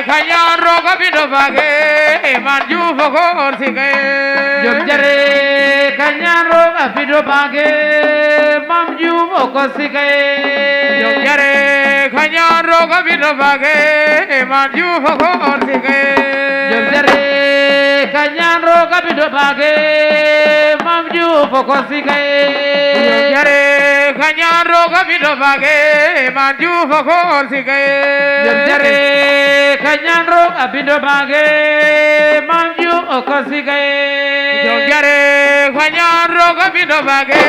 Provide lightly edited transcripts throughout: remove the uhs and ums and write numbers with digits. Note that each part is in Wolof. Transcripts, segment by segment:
kanyaro kabido bage manju fogor sige jare kanyaro kabido bage manju fogor sige jare kanyaro kabido bage manju fogor sige jare kanyaro kabido bage manju fogor sige jare kanyaro kabido bage manju fogor sige jare kanyaro kabido bage manju fogor sige jare kanyaro kabido bage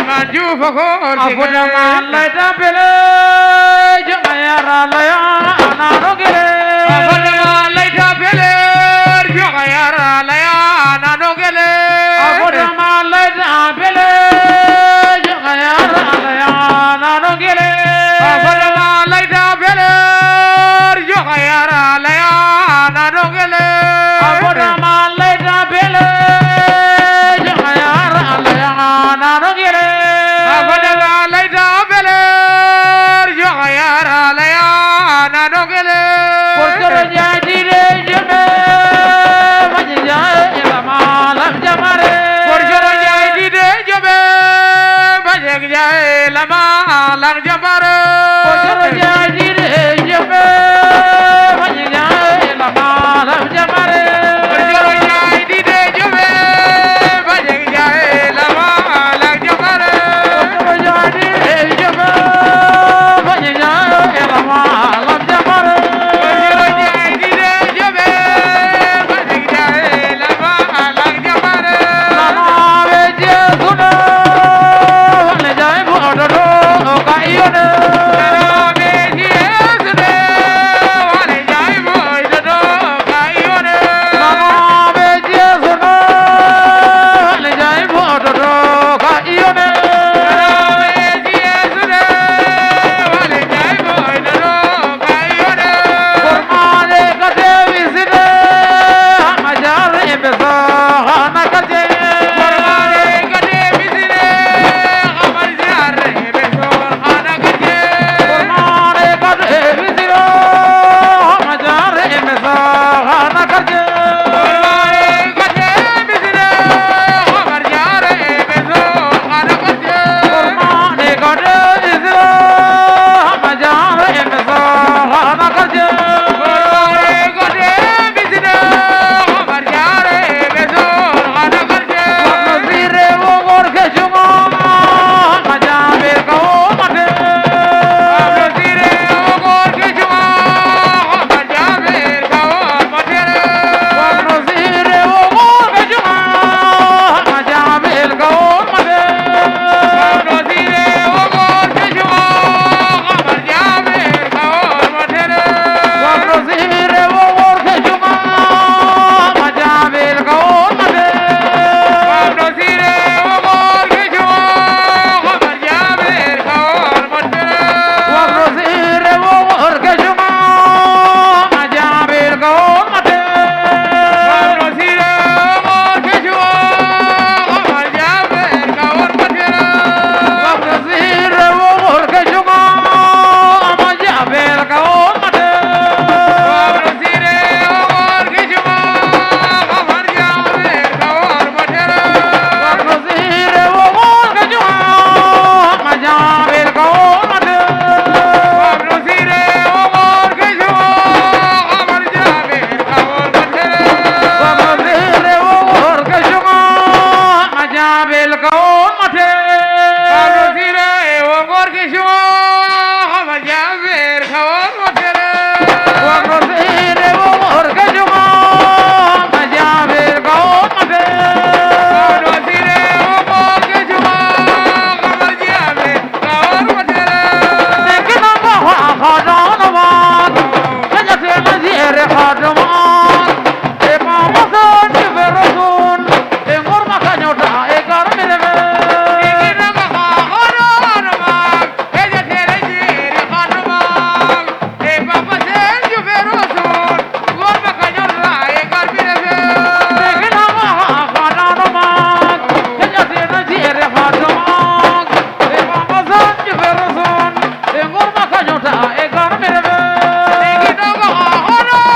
manju fogor sige apuna malata bele jayara laya anarogere apuna malata bele jayara laya anarogere apuna malata bele jayara laya anarogere apuna malata bele jayara laya anarogere apuna malata bele jayara laya anarogere apuna malata bele jayara laya anarogere portoro jadire jeme majja malam jamare porjoro jay dide jobe bajeg jay lama lang jambare portoro jadire jeme majja malam jamare porjoro jay dide jobe bajeg jay lama lang jambare portoro jadire jeme majja malam jamare porjoro jay dide jobe bajeg jay lama lang jambare lana veje suno le jay bodo kayone be jiesde wale jay boy do kayone lana veje suno le jay bodo kayone be jiesde wale jay boy do kayone kormane kate visine majare beso hanakaje Formare gade bisire khamar jare beso khana kaje kormane kate visine majare beso hanakaje Formare gade bisire khamar jare beso khana kaje kormane kate visine majare beso hanakaje Formare gade bisire khamar jare beso khana kaje nasire wo gorke chuma majabe ko mate Ablo sire ogor ke juma khamar jare kao matere nasire wo gorke chuma majabe ko mate Ablo sire ogor ke juma khamar jare kao matere nasire wo gorke chuma majabe ko mate Ablo sire ogor ke juma khamar jare kao matere nasire wo gorke chuma majabe ko mate Ablo sire ogor ke juma khamar jare kao matere nasire wo gorke chuma majabe ko mate Ablo sire ogor ke juma khamar jare kao matere nasire wo gorke chuma majabe ko mate Ablo sire ogor ke juma khamar jare kao matere nasire wo gorke chuma majabe ko mate Ablo sire ogor ke juma khamar jare kao matere nasire wo gorke chuma majabe ko mate Ablo sire ogor ke juma khamar jare kao matere dekna ko khadon ma kajate nazire khadman e ma masan versun e ngor ma kanyota e gar mere Ikina ma khadon ma eja tere jiri khadman e papa senju verosun gor ma kanyorra e gar bireve dekna ma khadon ma kajate nazire khadman e ma masan versun e ngor ma kanyota e gar mere Ikina ma khadon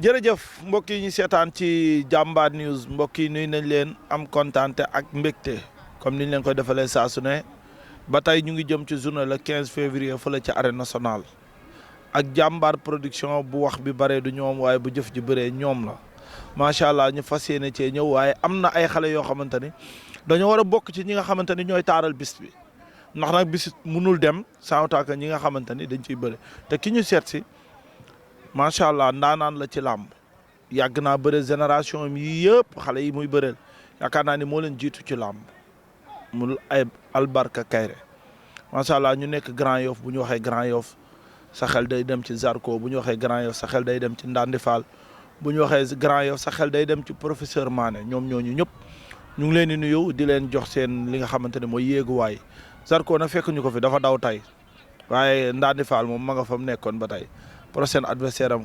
jërëjëf mbokk yi ñu seetaan ci Jambar News mbokk yi nuyu nañ leen am kontaante ak mbégte comme niñ leen koy defalee saa su ne ba tey ñu ngi jëm ci journée le 15 février fële ci arène nationale ak Jambar production bu wax bi bare du ñoom waaye bu jëf ji bëree ñoom la macha allah ñu fas yéene cee ñëw waaye am na ay xale yoo xamante ni dañoo war a bokk ci ñi nga xamante ni ñooy taaral bis bi ndax nag bis mënul dem sans que ñi nga xamante ni dañ ciy bëre te ki ñu seet si. macha allah ndaanaan la ci làmb yàgg naa bëre génération yi yëpp xale yi muy bëreel yaakaar naa ni moo leen jiitu ci làmb mu ay Albarka Kayre macha allah ñu nekk Grand Yoff bu ñu waxee Grand Yoff sa xel day dem ci Zarko bu ñu waxee Grand Yoff sa xel day dem ci Ndandi Fall bu ñu waxee Grand Yoff sa xel day dem ci professeur Mané ñoom ñooñu ñëpp ñu ngi leen di nuyu di leen jox seen li nga xamante ne mooy yéeguwaay Zarko na fekk ñu ko fi dafa daw tay waaye Ndandi Fall moom ma nga fa mu nekkoon ba tey. prochain adversaire am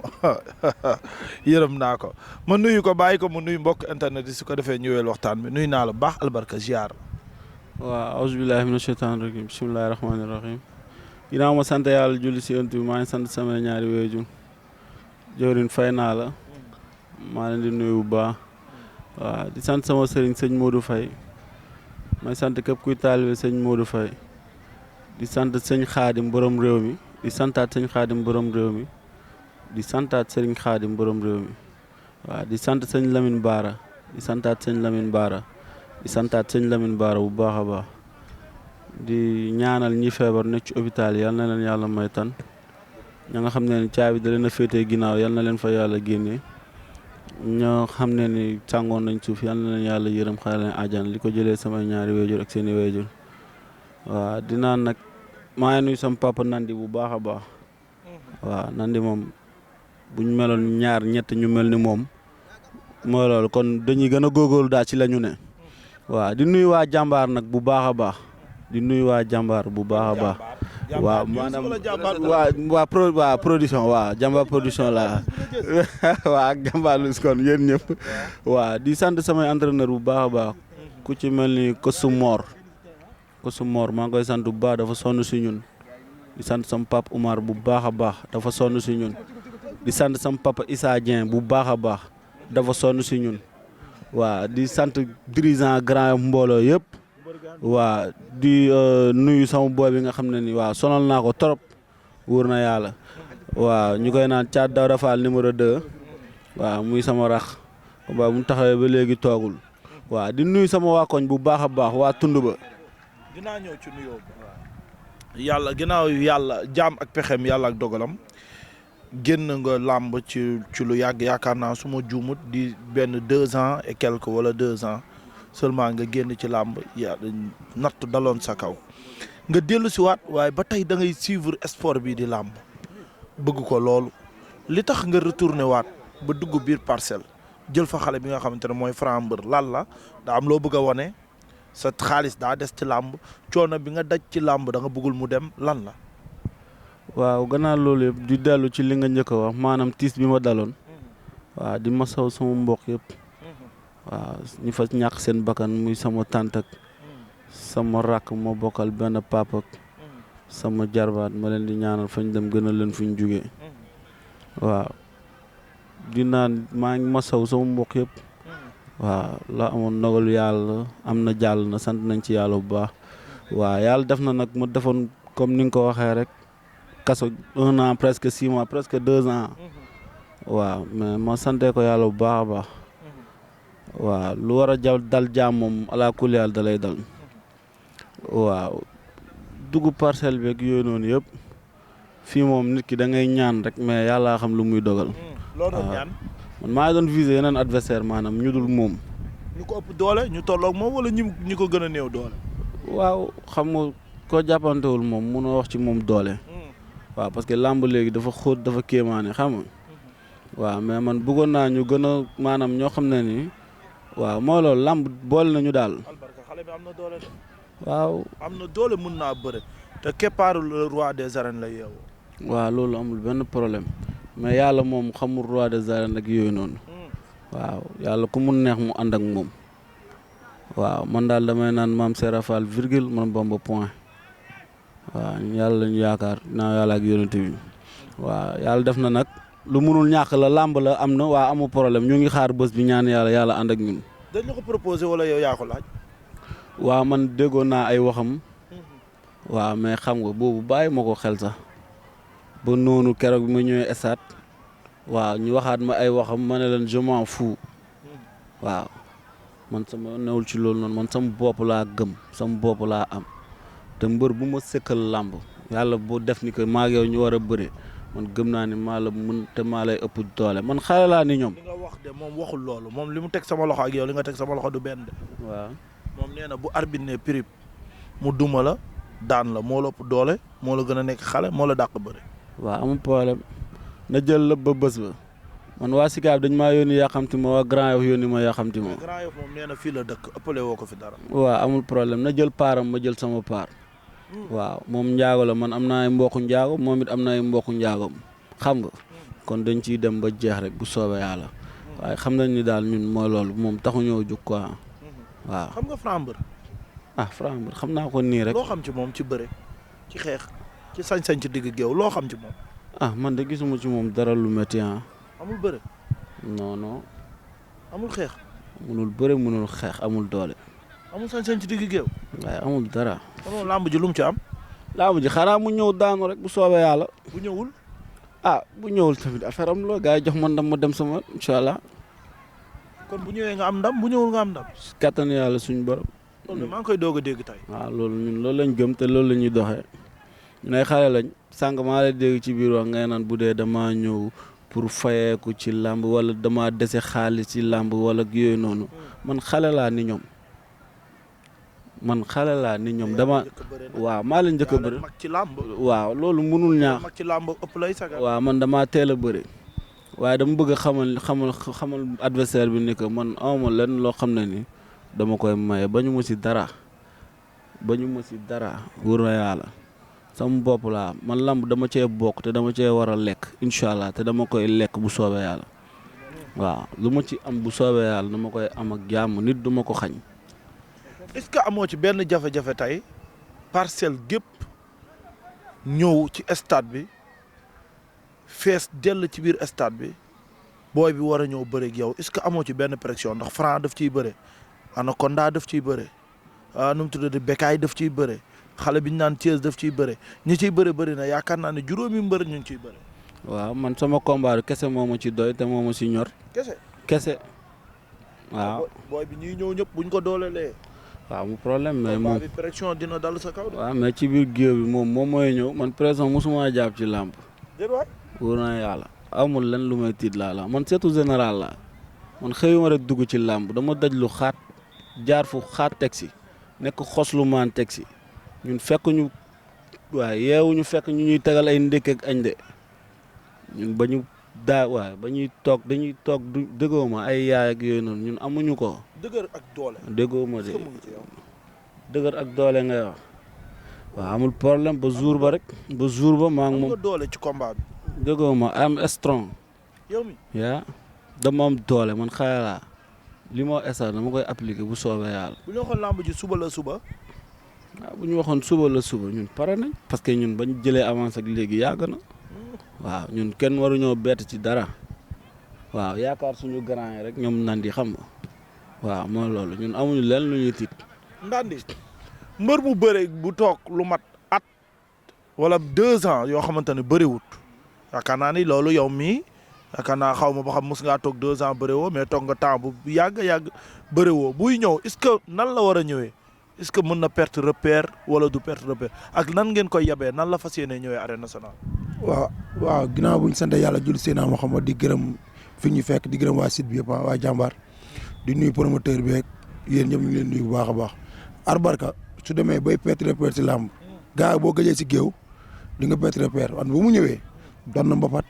yërëm naa ko ma nuyu ko bàyyi ko mu nuyu mbokk internet yi su ko defee ñëweel waxtaan bi nuyu naa la baax Albarka ziar. waaw auzubillahi mina shaytaani rajim bismillahi rahmaani rahim ginnaaw ma sant yàlla julli si yonent bi maa ngi sant sama ñaari waajur jawrin fay naa la maa leen di nuyu bu baax waaw di sant sama sëriñ sëñ Modou Faye may sant képp kuy taalibe sëñ Modou Faye di sant sëñ Xaadim borom réew mi di santaat sëñ Xaadim borom réew mi di santaat sëriñ Xaadim borom réew mi waaw di sant sëñ Lamine Baara di santaat sëñ Lamine Baara di santaat sëñ Lamine Baara bu baax a baax di ñaanal ñi feebar nekk ci hôpital yal na leen yàlla may tan ña nga xam ne ni caabi da leen a féetee ginnaaw yal na leen fa yàlla génnee ñoo xam ne ni sàngoon nañ suuf yal na leen yàlla yërëm xale leen àjjana li ko jëlee samay ñaari wéjur ak seeni wéjur waaw di naan nag maa ngi nuyu sama papa Nandi bu baax a baax waaw Nandi moom buñ meloon ñaar ñett ñu mel ni moom mooy loolu kon dañuy gën a góorgóorlu daal ci la ñu ne waaw di nuyu waa jàmbaar nag bu baax a baax di nuyu waa jàmbaar bu baax a baax waaw maanaam waa production waaw jàmbaar production la waaw ak jàmbaar lu kon yéen ñëpp waaw di sant samay entraîneur bu baax a baax ku ci mel ni Kosu Mor maa ngi koy sant bu baax dafa sonn si ñun di sant sama papa Oumar bu baax a baax dafa sonn si ñun di sant sama papa Issa Dieng bu baax a baax dafa sonn si ñun waaw di sant dirigeant grand mbooloo yëpp waaw di nuyu sama boy bi nga xam ne ni waaw sonal naa ko trop wóor na yàlla waaw ñu koy naan Thiat Daouda Fall numéro 2 waaw muy sama rax waaw mu taxawee ba léegi toogul waaw di nuyu sama waa koñ bu baax a baax waa tund ba dinaa ñëw ci nuyoo yàlla ginnaaw yàlla jaam ak pexem yàlla ak dogalam génn nga làmb ci lu yàgg yaakaar naa su ma juumut di benn 2 ans et quelque wala 2 ans seulement nga génn ci làmb natt daloon sa kaw nga dellu si waat waaye ba tey da ngay suivre sport bi di làmb bëgg ko loolu li tax nga retourné waat ba dugg biir Parcelles jël fa xale bi nga xamante ne mooy Franc mbër lan la daa am loo bëgg a wane sa xaalis daa des ci làmb coono bi nga daj ci làmb da nga bëggul mu dem lan la. waaw gannaaw loolu yëpp di dellu ci li nga njëkk a wax maanaam tiis bi ma daloon waaw di masaw sama mbokk yëpp waaw ñu fa ñàkk seen bakkan muy sama tante ak sama rakk ma bokkal benn papa ak sama jarbaat ma leen di ñaanal fañ dem gën a leen fuñ jugee waaw di naan maa ngi masaw sama mbokk yëpp. waaw la amoon ndogalu yàlla am na jàll na sant nañ ci yàlla bu baax waaw yàlla def na nag ma defoon comme ni nga ko waxee rek kaso 1 an presque 6 mois presque 2 ans waaw mais ma sante ko yàlla bu baax a baax waaw lu war a dal jaam moom ala kulli yàlla da lay dal waaw dugg parcelle beeg yooyu noonu yëpp fii moom nit ki da ngay ñaan rek mais yàlla xam lu muy dogal. ñaan. man maa ngi doon viser yeneen adversaire maanaam ñu dul moom. ñu ko ëpp doole ñu tolloog moom wala ñi ko gën a néew doole. waaw xam nga koo jàppantewul moom munoo wax ci moom doole. waaw parce que làmb léegi dafa xóot dafa kéemaane xam nga. waaw mais man bëggoon naa ñu gën a maanaam ñoo xam ne ni waaw moo loolu làmb boole nañu daal. Albarka xale bi am na doole de. waaw. am na doole mun naa bëre te keppaaru le roi des arènes la yeewoo. waaw loolu amul benn problème. mais yàlla moom xamul roi des arènes ak yooyu noonu waaw yàlla ku mu neex mu ànd ak moom waaw man daal damay naan maam Serap Fall virgule man Bamba point waaw yàlla lañu yaakaar naa yàlla ak yonent bi waaw yàlla def na nag lu munul ñàkk la làmb la am na waa amul problème ñu ngi xaar bés bi ñaan yàlla ànd ak ñun. dañ la ko proposé wala yow yaa ko laaj. waaw man déggoon naa ay waxam. waaw mais xam nga boobu bàyyi ma ko xel sax ba noonu keroog bi ma ñëwee stade waaw ñu waxaat ma ay waxam ma ne leen je m'en fous waaw man sama newul ci loolu noonu man sama bopp laa gëm sama bopp laa am te mbër bu ma sëkkal làmb yàlla boo def ni que maa ak yow ñu war a bëre man gëm naa ni maa la mun te maa lay ëpp doole man xale laa ni ñoom. li nga wax de moom waxul loolu moom li mu teg sama loxo ak yow li nga teg sama loxo du benn de. waaw moom nee na bu arbitre ne prip mu duma la daan la moo la ëpp doole moo la gën a nekk xale moo la dàq bëre. waaw amul problème na jël lépp ba bés ba man waa Sicap dañ maa yónni yàqamti ma waa Grand Yoff yónni ma yàqamti ma. Grand Yoff moom nee na fii la dëkk ëppale woo ko fi dara. waaw amul problème na jël paaram ma jël sama paar. waaw moom njaago la man am naa ay mbokku njaago moom it am na ay mbokku njaagom xam nga kon dañ ciy dem ba jeex rek bu soobee yàlla waaye xam nañ ni daal ñun mooy loolu moom taxu ñoo jug quoi waaw. xam nga Franc mbër. Franc mbër xam naa ko nii rek. loo xam ci moom ci bëre ci xeex ci sañ-sañ ci digg géew loo xam ci moom. man de gisuma ci moom dara lu métti amul bëre. non. amul xeex. munul bëre munul xeex amul doole. amul sañ-sañ ci digg géew. waaye amul dara. kon làmb ji lu mu ci am. làmb ji xanaa mu ñëw daanu rek bu soobee yàlla. bu ñëwul. bu ñëwul tamit affaire am la gars yi jox ma ndam ma dem sama incha allah. kon bu ñëwee nga am ndam bu ñëwul nga am ndam. kattan yàlla suñu borom. loolu maa ngi koy doog a dégg tey. waaw loolu ñun loolu lañ gëm te loolu la ñuy doxee ñun ay xale lañ sànq maa lay dégg ci biir wax ngay naan bu dee damaa ñëw pour fayeeku ci làmb wala damaa dese xaalis ci làmb wala yooyu noonu man xale laa ni ñoom dama waaw maa leen njëkk a bëri mag ci làmb. waaw loolu mënul ñaax mag ci làmb ëpp lay sagal. waaw man damaa teel a bëri waaye dama bëgg a xamal adversaire bi ni que man awma lenn loo xam ne ni dama koy maye bañu ma si dara wóor na yàlla sama bopp laa man lamb dama cee bokk te dama cee war a lekk incha allah te dama koy lekk bu soobee yàlla waaw lu ma ci am bu soobee yàlla dama koy am ak jàmm nit du ma ko xañ. est-ce que amoo ci benn jafe-jafe tey Parcelles gépp ñëw ci stade bi fees dell ci biir stade bi booy bi war a ñëw bëre ak yow est-ce que amoo ci benn pression ndax Franc daf ciy bëre. Anaconda daf ciy bëre nu mu tuddati Bécaye daf ciy bëre xale bi ñu naan Thiès daf ciy bëre ñi ciy bëri na yaakaar naa ne juróomi mbër ñu ngi ciy bëre. waaw man sama combat kese moo ma ci doy te moo ma si ñor. kese waaw. booy bi ñuy ñëw ñëpp buñ ko doolelee. waaw mu problème mais moom bi pression dina dal sa kaw. waaw mais ci biir géew bi moom mooy ñëw man pression mosuma jàpp ci làmb. déedéet waay. wóor na yàlla amul lenn lu may tiit laa la man surtout général la man xëyuma rek dugg ci làmb dama daj lu xaat. jaar fu xaat teg si nekk xoslu maan teg si ñun fekk ñu waaye yeewu ñu fekk ñu ñuy tegal ay ndékk ak añ de ñun ba ñu waaye ba ñuy toog dañuy toog du déggoo ma ay yaay ak yooyu noonu ñun amuñu ko. dëgër ak doole. déggoo ma de dëgër ak doole ngay wax waaw amul problème ba jour ba maa ngi moom doole ci combat bi. déggoo ma am strong. yow mi yaa dama am doole man xale laa li ma esa dama koy appliquer bu soobee yàlla. bu ñu waxoon làmb ji suba la suba. waaw bu ñu waxoon suba la suba ñun pare nañ parce que ñun bañ jëlee avance ak léegi yàgg na waaw ñun kenn waruñoo bett ci dara waaw yaakaar suñu grand yi rek ñoom nandi xam nga waaw mooy loolu ñun amuñu leen lu ñuy tiit. Ndandi mbër bu bëre bu toog lu mat at wala 2 ans yoo xamante ne bëriwut yaakaar naa ni loolu yow mii. yaakaar naa xaw ma ba xam mos ngaa toog 2 ans bëre woo mais toog nga temps bu yàgg bëre woo buy ñëw est-ce que nan la war a ñëwee est-ce que mën na perte repère wala du perte repère ak nan ngeen koy yabee nan la fas yéenee ñëwee arène nationale. waaw ginnaaw bu ñu sant yàlla julli Seydina Muhammad di gërëm fi ñu fekk di gërëm waa site bi yëpp waa jàmbaar di nuyu promoteur bi ak yéen ñëpp ñu ngi leen nuyu bu baax a baax. Arbarka su demee bay perte repère si làmb gars boo gëjee si géew di nga perte repère wan bu mu ñëwee doon na mbapat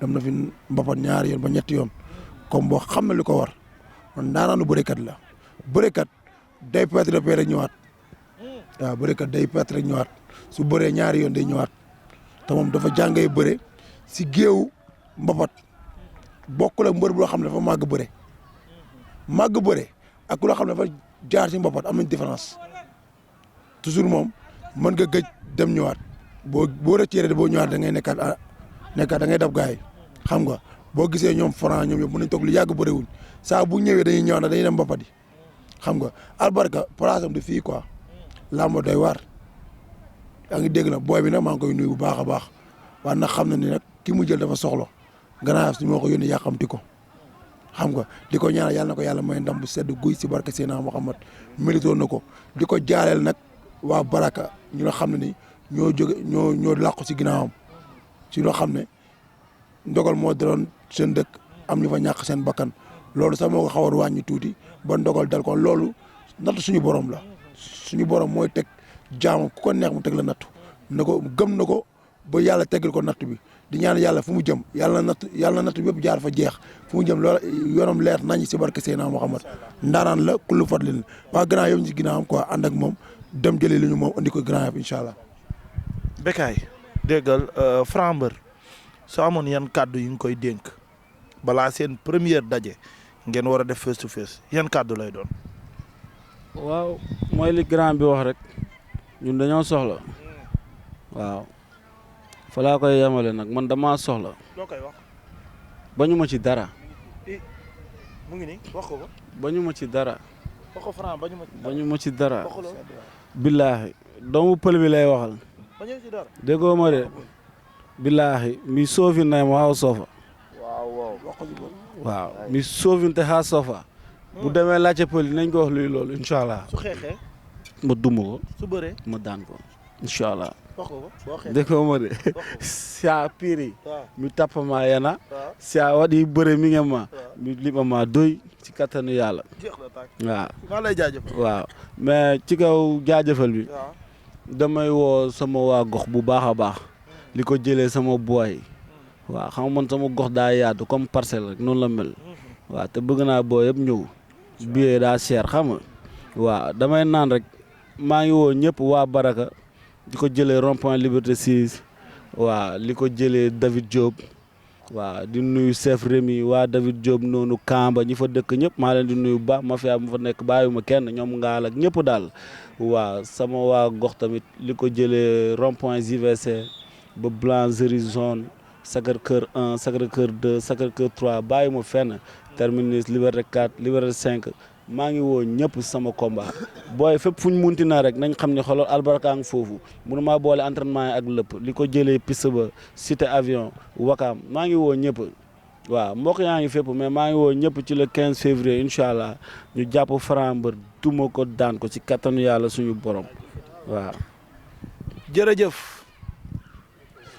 dem na fi mbapat 2 yoon ba 3 yoon comme boo xam na li ko war man daanaanu bërekat la bërekat day perte repère rek ñëwaat waaw bërekat day perte rek ñëwaat su bëree 2 yoon day ñëwaat te moom dafa jàngee bëre si géew mbapat bokkul ak mbër boo xam ne dafa màgg bëre ak ku loo xam ne dafa jaar si mbapat am nañ différence toujours moom mën nga gëj dem ñëwaat boo rëccee boo ñëwaat da ngay nekkaat da ngay dab gaay xam nga boo gisee ñoom Franc ñoom yëpp mën nañ toog lu yàgg bëriwuñ saa bu ñëwee dañuy ñëw na dañuy dem mbappat yi xam nga albarka place am du fii quoi làmb doy waar yaa ngi dégg na booy bi nag maa ngi koy nuyu bu baax a baax waaye nag xam na ni nag ki mu jël dafa soxla gannaaw si moo ko yónnee yàqamti ko xam nga di ko ñaanal yàlla na ko yàlla may ndam bu sedd guy si barke Seydina Muhammad méritoon na ko di ko jaaleel nag waa Baraka ñu la xam ne ni ñoo làqu si ginnaawam si loo xam ne ndogal moo doon seen dëkk am ñu fa ñàkk seen bakkan loolu sax moo ko xawoon wàññi tuuti ba ndogal dal ko loolu natt suñu borom la suñu borom mooy teg jaamam ku ko neex mu teg la nattu na ko gëm na ko ba yàlla teggal ko natt bi di ñaan yàlla fu mu jëm yàlla na natt bi yëpp jaar fa jeex fu mu jëm loolu yoonam leer nañ si barke Seydina Muhammad ndaanaan la kullu fadlin waa grand yow ñu si ginnaawam quoi ànd ak moom dem jëlee li ñu moom andi ko grand yëpp incha allah. Bécaye déggal Franc mbër soo amoon yan kàddu yi nga koy dénk balaa seen première daje ngeen war a def face to face yan kàddu lay doon. waaw mooy li grand bi wax rek ñun dañoo soxla waaw fa laa koy yemale nag man damaa soxla. loo koy wax. bañu ma ci dara. mu ngi nii wax ko ba. bañu ma ci dara. wax ko Franc bañu ma ci dara. billaahi doomu pël bi lay waxal. bañu ci dara. déggoo ma de. billaahi mi soofin na mo haa soofa. waaw mi soofin te haa soofa. bu demee laajte pël yi nañ ko wax luy loolu incha allah. su xeexee. ma duma ko. su bëree. ma daan ko incha allah. wax ko ba boo xeexee. déggoo ma de. sa piri. waaw mi tappama yana. waaw sa waɗi bëre mi ngeen ma. mi liɓama doy ci kattanu yàlla. jeex na tàkk. waaw. maa lay jaajëfal. waaw mais ci kaw jaajëfal bi. waaw. damay woo sama waa gox bu baax a baax. li ko jëlee sama booy. waaw xam nga man sama gox daa yaatu comme parcelle rek noonu la mel. waaw te bëgg naa booy yëpp ñëw. billet daa cher xam nga. waaw damay naan rek maa ngi woo ñëpp waa Baraka. di ko jëlee rond-point Liberté 6. waaw li ko jëlee David Diop. waaw di nuyu chef Rémi waa David Diop noonu Kamba ñi fa dëkk ñëpp maa leen di nuyu ba mafia mu fa nekk bàyyiwuma kenn ñoom ngaal ak ñëpp daal. waaw sama waa gox tamit li ko jëlee rond-point JVC ba Blancherie zone Sacré-Cœur 1 Sacré-Cœur 2 Sacré-Cœur 3 bàyyiwuma fenn terminus Liberté 4 Liberté 5 maa ngi woo ñëpp sama combat booy fépp fu ñu munti na rek nañ xam ne xoolal albarka ngi foofu mënu maa boole entraînement yi ak lépp li ko jëlee piste ba cité avion Wakaam maa ngi woo ñëpp waaw mbokk yaa ngi fépp mais maa ngi woo ñëpp ci le 15 février incha allah ñu jàpp Franc mbër duma ko daan ko ci kattanu yàlla suñu borom waaw. jërëjëf.